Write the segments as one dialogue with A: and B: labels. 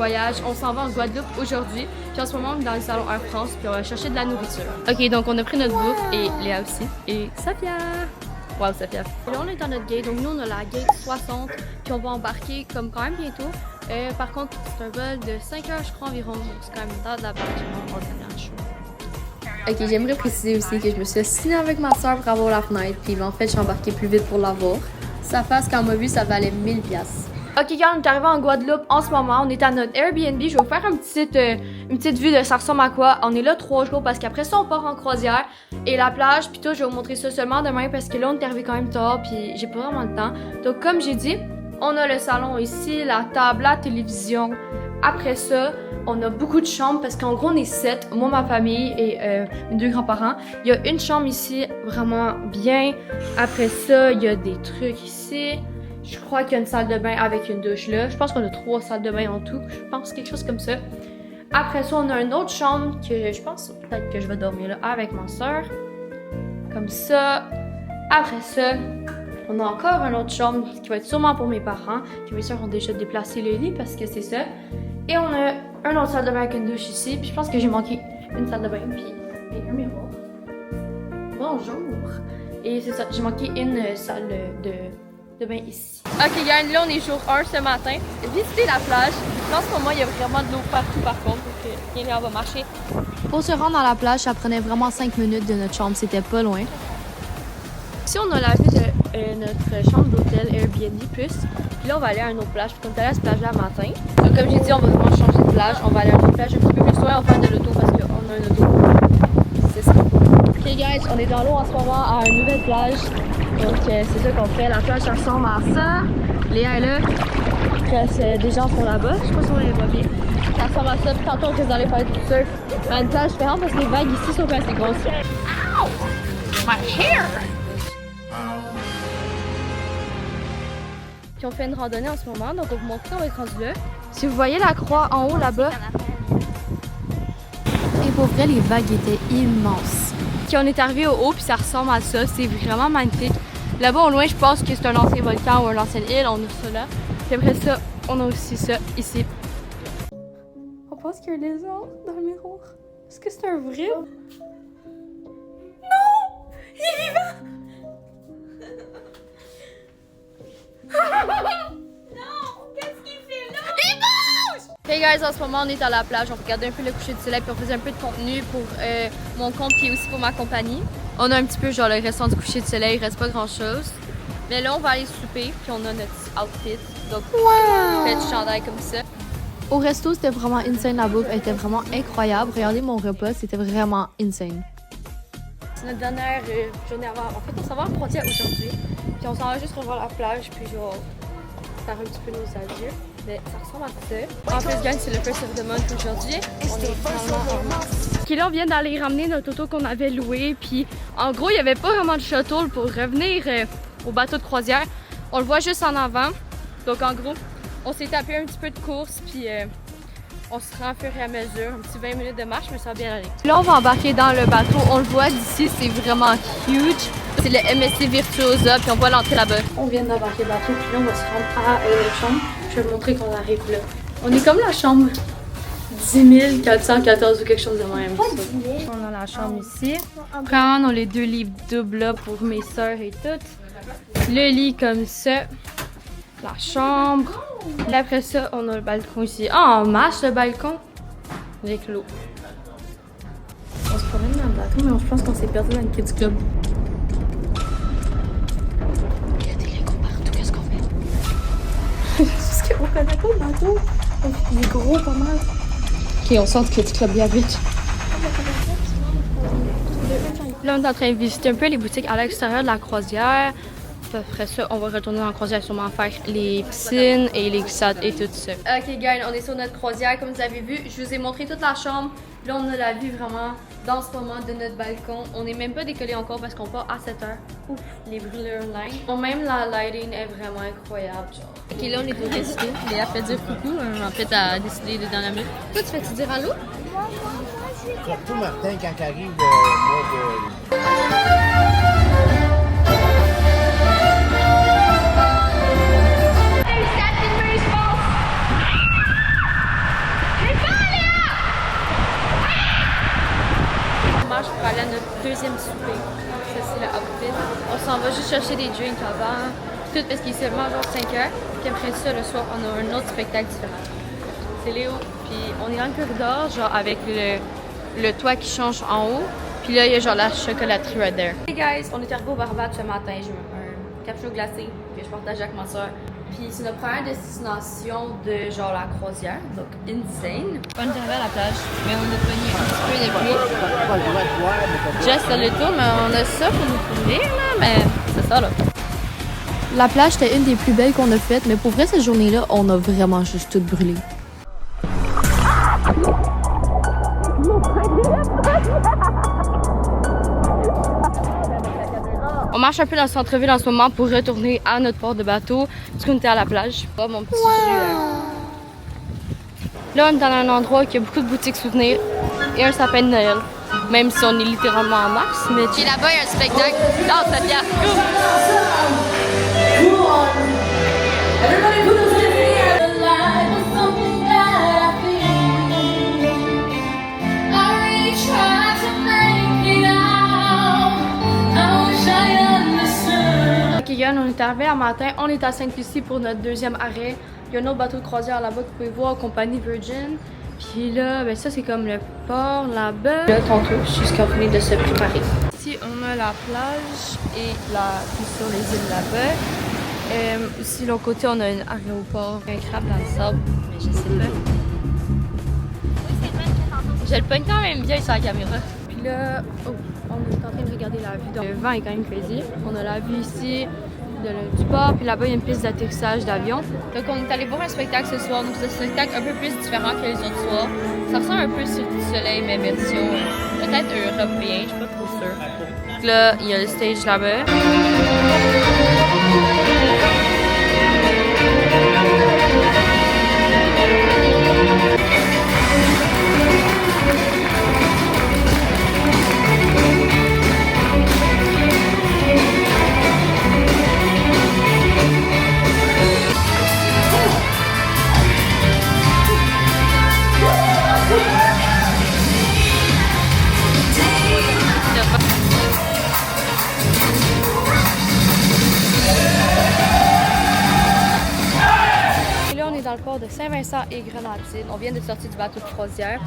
A: voyage. On s'en va en Guadeloupe aujourd'hui. Puis en ce moment, on est dans le salon Air France. Puis on va chercher de la nourriture. Ok, donc on a pris notre bouffe et Léa aussi. Et Safia. Wow, Safia. Et là, on est dans notre gate. Donc nous, on a la gate 60. Puis on va embarquer comme quand même bientôt. Par contre, c'est un vol de 5 heures, je crois, environ. Donc c'est quand même dans de la barre. Ok, j'aimerais préciser aussi que je me suis assinée avec ma soeur pour avoir la fenêtre. Puis en fait, je suis embarquée plus vite pour l'avoir. Sa face, quand on m'a vu, ça valait 1000$. Ok, quand on est arrivé en Guadeloupe en ce moment, on est à notre Airbnb. Je vais vous faire une petite vue de ça ressemble à quoi. On est là 3 jours parce qu'après ça, on part en croisière. Et la plage, puis tout, je vais vous montrer ça seulement demain parce que là, on est arrivé quand même tard. Puis j'ai pas vraiment le temps. Donc, comme j'ai dit, on a le salon ici, la table, la télévision. Après ça, on a beaucoup de chambres parce qu'en gros, on est 7. Moi, ma famille et mes 2 grands-parents. Il y a une chambre ici, vraiment bien. Après ça, il y a des trucs ici. Je crois qu'il y a une salle de bain avec une douche là. Je pense qu'on a 3 salles de bain en tout. Je pense quelque chose comme ça. Après ça, on a une autre chambre que je pense peut-être que je vais dormir là avec ma soeur. Comme ça. Après ça, on a encore une autre chambre qui va être sûrement pour mes parents. Que mes soeurs ont déjà déplacé le lit parce que c'est ça. Et on a une autre salle de bain avec une douche ici. Puis je pense que j'ai manqué une salle de bain et un miroir. Bonjour. Et c'est ça, j'ai manqué une salle de bain ici. Ok, gang, là on est jour 1 ce matin. Visiter la plage. Là, en ce moment, il y a vraiment de l'eau partout par contre. Donc, viens là, on va marcher. Pour se rendre à la plage, ça prenait vraiment 5 minutes de notre chambre. C'était pas loin. Ici, on a la vue de notre chambre d'hôtel Airbnb+. Puis là, on va aller à une autre plage. Puis on est allé à cette plage-là le matin. Donc, comme j'ai dit, on va vraiment changer de plage. On va aller à une autre plage un petit peu plus loin. On va faire de l'auto parce qu'on a un auto. C'est ça. Ok, guys, on est dans l'eau en ce moment à une nouvelle plage. Donc, c'est ça qu'on fait. La plage, ça ressemble à ça. Léa est là. Des gens sont là-bas. Je sais pas si on les voit bien. Ça ressemble à ça. Puis tantôt, on risque d'aller faire du surf à une plage différente parce que les vagues ici sont pas assez grosses. Ow! My hair! Puis on fait une randonnée en ce moment, donc on vous montre quand on va être rendu là. Si vous voyez la croix en haut là-bas. Et pour vrai, les vagues étaient immenses. Puis on est arrivé au haut, puis ça ressemble à ça. C'est vraiment magnifique. Là-bas au loin, je pense que c'est un ancien volcan ou une ancienne île. On a ça là. Puis après ça, on a aussi ça ici. On pense qu'il y a un lézard dans le miroir. Est-ce que c'est un vrai? Non! Il est vivant!
B: Non! Qu'est-ce qu'il fait là?
A: Il bouge! Hey guys, en ce moment on est à la plage, on regardait un peu le coucher du soleil puis on faisait un peu de contenu pour mon compte et aussi pour ma compagnie. On a un petit peu genre le restant du coucher du soleil, il reste pas grand chose. Mais là on va aller souper puis on a notre outfit, donc fait du chandail comme ça. Au resto c'était vraiment insane, la bouffe elle était vraiment incroyable. Regardez mon repas, c'était vraiment insane. C'est notre dernière journée avant. En fait on s'en va en croisière aujourd'hui. Puis on s'en va juste revoir la plage, puis genre faire un petit peu nos adieux. Mais ça ressemble à ça. En plus, gang, c'est le first of the month aujourd'hui. On est finalement en mars. Ok, là, on vient d'aller ramener notre auto qu'on avait loué. Puis en gros, il n'y avait pas vraiment de shuttle pour revenir au bateau de croisière. On le voit juste en avant. Donc en gros, on s'est tapé un petit peu de course, puis on se rend au fur et à mesure. Un petit 20 minutes de marche, mais ça va bien aller. Là, on va embarquer dans le bateau. On le voit d'ici, c'est vraiment huge. C'est le MSC Virtuosa, puis on voit l'entrée là-bas. On vient d'embarquer le bateau, puis là, on va se rendre à notre chambre. Je vais vous montrer qu'on arrive là. On est comme la chambre 10 414 ou quelque chose de même. On a la chambre ici. Après, on a les 2 lits doubles là pour mes soeurs et tout. Le lit comme ça. La chambre. Et après ça, on a le balcon ici. Ah, on marche le balcon avec l'eau. On se promène dans le bateau, mais je pense qu'on s'est perdu dans le Kids Club. Il y a des Legos partout, qu'est-ce qu'on fait? Parce qu'on connaît pas le bateau. Il est gros pas mal. Ok, on sent le Kids Club bien vite. Là, on est en train de visiter un peu les boutiques à l'extérieur de la croisière. Après ça, on va retourner dans la croisière sûrement faire les piscines et les glissades et tout ça. Ok, guys, on est sur notre croisière. Comme vous avez vu, je vous ai montré toute la chambre. Là, on a la vue vraiment dans ce moment de notre balcon. On n'est même pas décollé encore parce qu'on part à 7 heures. Ouf, les brûleurs line. Même la lighting est vraiment incroyable. Genre. Ok, là, on est au resto. Léa fait dire coucou. En fait, elle a décidé de dans la minute. Toi, tu fais-tu dire allô?
C: Surtout Martin quand il arrive au mois de...
A: deuxième souper. Ça, c'est le outfit. On s'en va juste chercher des drinks avant. Tout parce qu'il est seulement genre 5 heures. Puis après ça, le soir, on a un autre spectacle différent. C'est Léo. Puis on est dans le corridor, genre avec le toit qui change en haut. Puis là, il y a genre la chocolaterie right there. Hey guys, on est arrivé au Barbade ce matin. J'ai eu un cappuccino glacé que je partage avec ma soeur. Puis c'est notre première destination de genre la croisière, donc insane. On est arrivé à la plage, mais on a pogné un petit peu de pluie. Just a little, mais on a ça pour nous couvrir là, mais c'est ça là.
D: La plage était une des plus belles qu'on a faites, mais pour vrai, cette journée-là, on a vraiment juste tout brûlé.
A: On marche un peu dans le centre-ville en ce moment pour retourner à notre port de bateau, parce qu'on était à la plage. Oh mon petit jus. Là, on est dans un endroit où il y a beaucoup de boutiques souvenirs et un sapin de Noël. Même si on est littéralement en mars. Mais puis là-bas, il y a un spectacle. Non, ça vient. On est arrivé un matin, on est à Sainte-Lucie pour notre deuxième arrêt. Il y a un autre bateau de croisière là-bas que vous pouvez voir, compagnie Virgin. Puis là, ben ça c'est comme le port là-bas. Là, tantôt, je suis venue de se préparer. Ici, on a la plage et la vue sur les îles là-bas. Ici, de l'autre côté, on a un aéroport, un crabe dans le sable, mais je sais pas. Je le pogne quand même bien sur la caméra. Puis là, oh, on est en train de regarder la vue. Donc, le vent est quand même crazy. On a la vue ici du port, puis là-bas il y a une piste d'atterrissage d'avion. Donc on est allé voir un spectacle ce soir, donc c'est un spectacle un peu plus différent que les autres soirs. Ça ressemble un peu sur du soleil, mais version peut-être européen, je suis pas trop sûre. Donc là, il y a le stage là-bas. Dans le port de Saint-Vincent et Grenadine. On vient de sortir du bateau de croisière.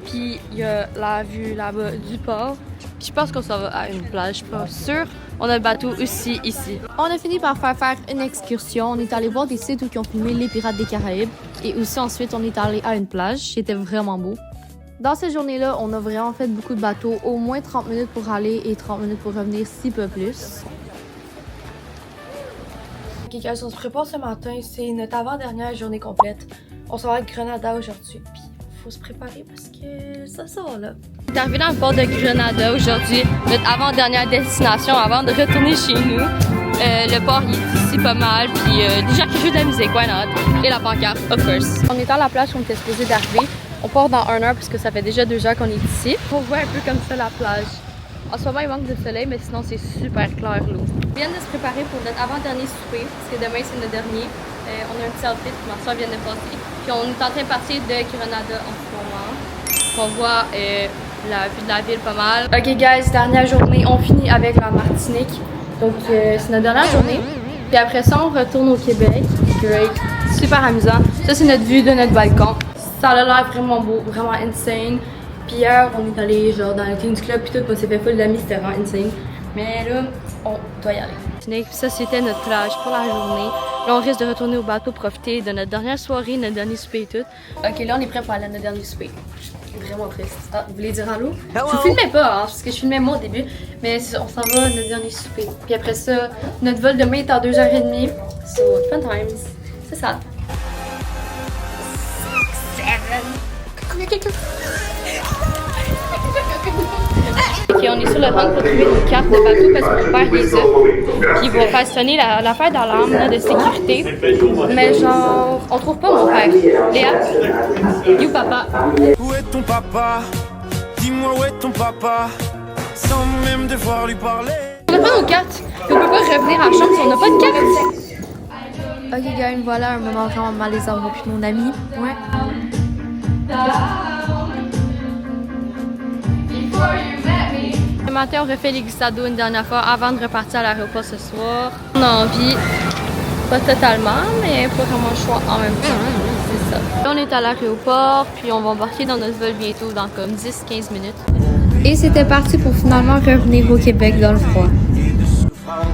A: Puis il y a la vue là-bas du port. Puis je pense qu'on s'en va à une plage, je suis pas sûre. On a le bateau aussi ici.
D: On a fini par faire une excursion. On est allé voir des sites où ils ont filmé les Pirates des Caraïbes. Et aussi ensuite, on est allé à une plage. C'était vraiment beau. Dans cette journée-là, on a vraiment fait beaucoup de bateaux. Au moins 30 minutes pour aller et 30 minutes pour revenir, si peu plus.
A: Ok guys, on se prépare ce matin, c'est notre avant-dernière journée complète. On s'en va à Grenada aujourd'hui, puis faut se préparer parce que ça va là. On est arrivé dans le port de Grenada aujourd'hui, notre avant-dernière destination avant de retourner chez nous. Le port il est ici pas mal, puis des gens qui jouent de la musique, why not? Et la pancarte, of course. On est à la plage où on était supposé d'arriver. On part dans 1 heure puisque ça fait déjà 2 heures qu'on est ici. On voit un peu comme ça la plage. En ce moment, il manque de soleil, mais sinon, c'est super clair l'eau. On vient de se préparer pour notre avant-dernier souper, parce que demain, c'est notre dernier. On a un petit outfit, ma soeur vient de passer. Puis on est en train de partir de Grenada en ce moment. On voit la vue de la ville pas mal. Ok guys, dernière journée, on finit avec la Martinique. Donc, c'est notre dernière journée. Puis après ça, on retourne au Québec. Great, super amusant. Ça, c'est notre vue de notre balcon. Ça a l'air vraiment beau, vraiment insane. Puis hier, on est allé genre dans le Kings Club puis tout, on s'est fait full d'amis, c'était vraiment insane. Mais là, on doit y aller. Puis ça, c'était notre plage pour la journée. Là, on risque de retourner au bateau, profiter de notre dernière soirée, notre dernier souper et tout. Ok, là, on est prêt pour aller à notre dernier souper. Vraiment triste. Ah, vous voulez dire allô? Je vous filmais pas, hein, parce que je filmais moi au début. Mais on s'en va à notre dernier souper. Puis après ça, notre vol demain est à 2h30. So, fun times. C'est ça. 6, 7. Ok, on est sur le run pour trouver une carte de bateau parce qu'on perd les œufs. Puis ils vont faire sonner l'affaire d'alarme de sécurité. Mais genre, on trouve pas mon père. Léa, you papa.
E: Où est ton papa? Dis-moi où est ton papa? Sans même devoir lui parler.
A: On n'a pas nos cartes. On peut pas revenir en chambre si on n'a pas de carte.
D: Ok, gang, voilà un moment vraiment malaisant, moi puis mon ami. Ouais.
A: matin, on refait les glissades une dernière fois avant de repartir à l'aéroport ce soir. On a envie, pas totalement, mais pas vraiment le choix en même temps. C'est ça. On est à l'aéroport, puis on va embarquer dans notre vol bientôt dans comme 10-15 minutes.
D: Et c'était parti pour finalement revenir au Québec dans le froid.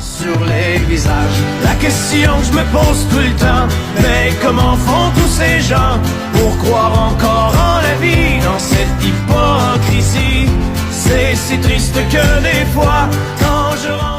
E: Sur les visages, la question que je me pose tout le temps, mais comment font tous ces gens pour croire encore en la vie dans cette hypocrisie? C'est si triste que des fois, quand je rentre